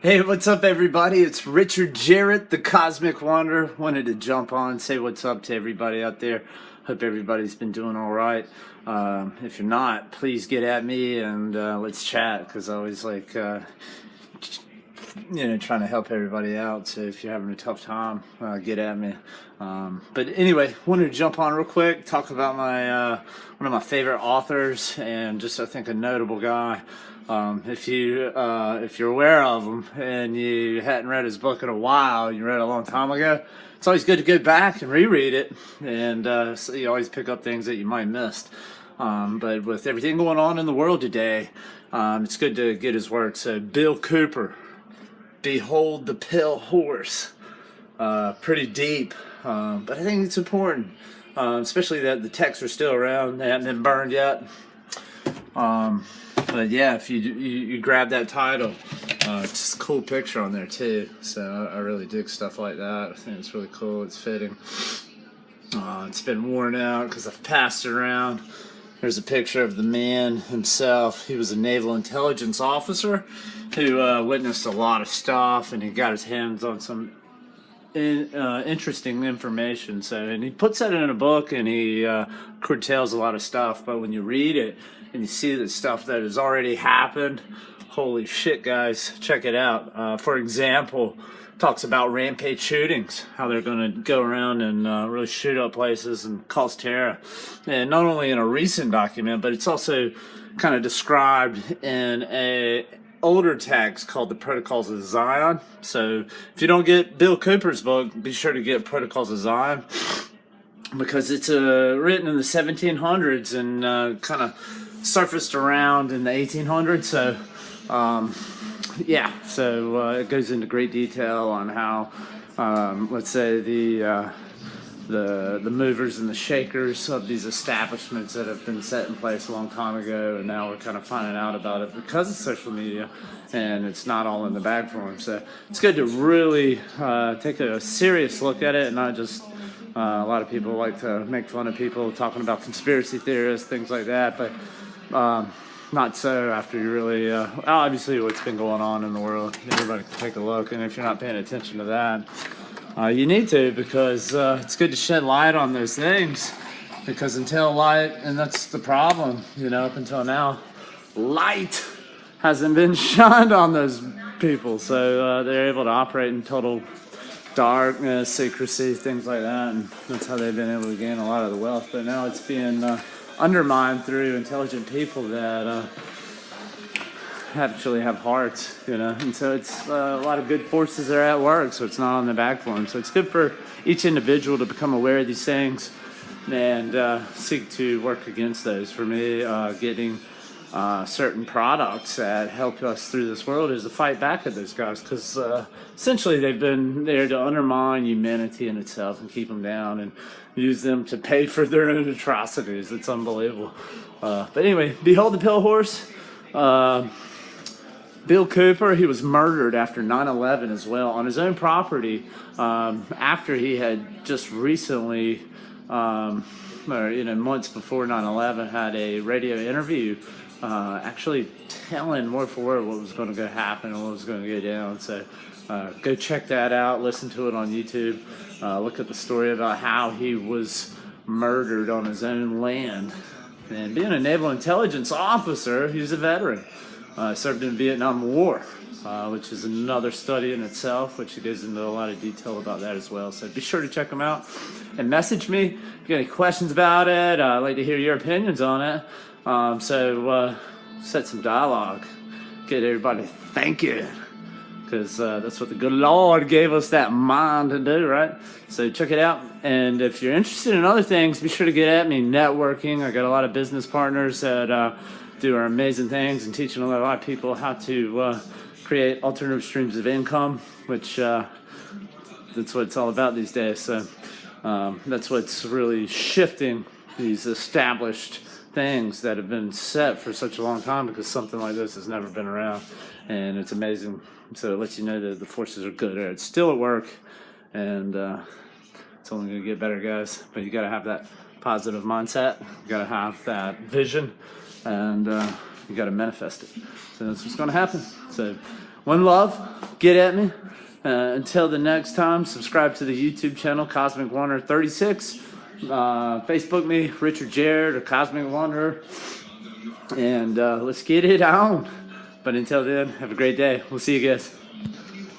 Hey, what's up, everybody? It's Richard Jarrett, the Cosmic Wanderer. Wanted to jump on, say what's up to everybody out there. Hope everybody's been doing all right. If you're not, please get at me and let's chat, because I always like, trying to help everybody out. So if you're having a tough time, get at me. But anyway, wanted to jump on real quick, talk about my one of my favorite authors, and just I think a notable guy. If you're aware of him and you hadn't read his book in a while, you read it a long time ago, it's always good to go back and reread it, and so you always pick up things that you might have missed. But with everything going on in the world today, it's good to get his work. So Bill Cooper, Behold the Pale Horse. Pretty deep, but I think it's important, especially that the texts are still around. They haven't been burned yet. But yeah, if you grab that title, it's just a cool picture on there too. So I really dig stuff like that. I think it's really cool. It's fitting. It's been worn out because I've passed it around. There's a picture of the man himself. He was a naval intelligence officer who witnessed a lot of stuff, and he got his hands on some interesting information. So, and he puts that in a book, and he curtails a lot of stuff. But when you read it and you see the stuff that has already happened, holy shit, guys, check it out. For example, talks about rampage shootings, how they're going to go around and really shoot up places and cause terror. And not only in a recent document, but it's also kind of described in a older text called the Protocols of Zion. So if you don't get Bill Cooper's book, be sure to get Protocols of Zion, because it's written in the 1700s and kind of surfaced around in the 1800s. So it goes into great detail on how, let's say, the movers and the shakers of these establishments that have been set in place a long time ago, and now we're kind of finding out about it because of social media, and it's not all in the bag for them. So it's good to really take a serious look at it, and not just a lot of people like to make fun of people talking about conspiracy theorists, things like that, but not so after you really, obviously what's been going on in the world. Everybody can take a look, and if you're not paying attention to that, you need to, because it's good to shed light on those things, because until light, and that's the problem, up until now, light hasn't been shined on those people, so they're able to operate in total darkness, secrecy, things like that, and that's how they've been able to gain a lot of the wealth. But now it's being undermined through intelligent people that actually have hearts, and so it's a lot of good forces that are at work, so it's not on the back for them. So it's good for each individual to become aware of these things and seek to work against those. For me, getting certain products that help us through this world is to fight back at those guys, because essentially they've been there to undermine humanity in itself and keep them down and use them to pay for their own atrocities. It's unbelievable. But anyway, Behold the Pale Horse. Bill Cooper, he was murdered after 9/11 as well, on his own property, after he had just recently, months before 9/11, had a radio interview actually telling word for word what was going to go happen and what was going to go down. So go check that out, listen to it on YouTube, look at the story about how he was murdered on his own land. And being a naval intelligence officer, he was a veteran. Served in the Vietnam War, which is another study in itself, which he goes into a lot of detail about that as well. So be sure to check them out and message me if you got any questions about it. I'd like to hear your opinions on it. So set some dialogue, get everybody thinking, because that's what the good Lord gave us that mind to do, right? So check it out. And if you're interested in other things, be sure to get at me. Networking, I got a lot of business partners that do our amazing things, and teaching a lot of people how to create alternative streams of income, which that's what it's all about these days. So that's what's really shifting these established things that have been set for such a long time, because something like this has never been around, and it's amazing. So it lets you know that the forces are good. It's still at work, and it's only going to get better, guys. But you got to have that positive mindset. You got to have that vision, and you got to manifest it. So that's what's going to happen. So one love. Get at me. Until the next time, subscribe to the YouTube channel, Cosmic Wanderer 36. Facebook me, Richard Jared or Cosmic Wanderer. And let's get it on. But until then, have a great day. We'll see you guys.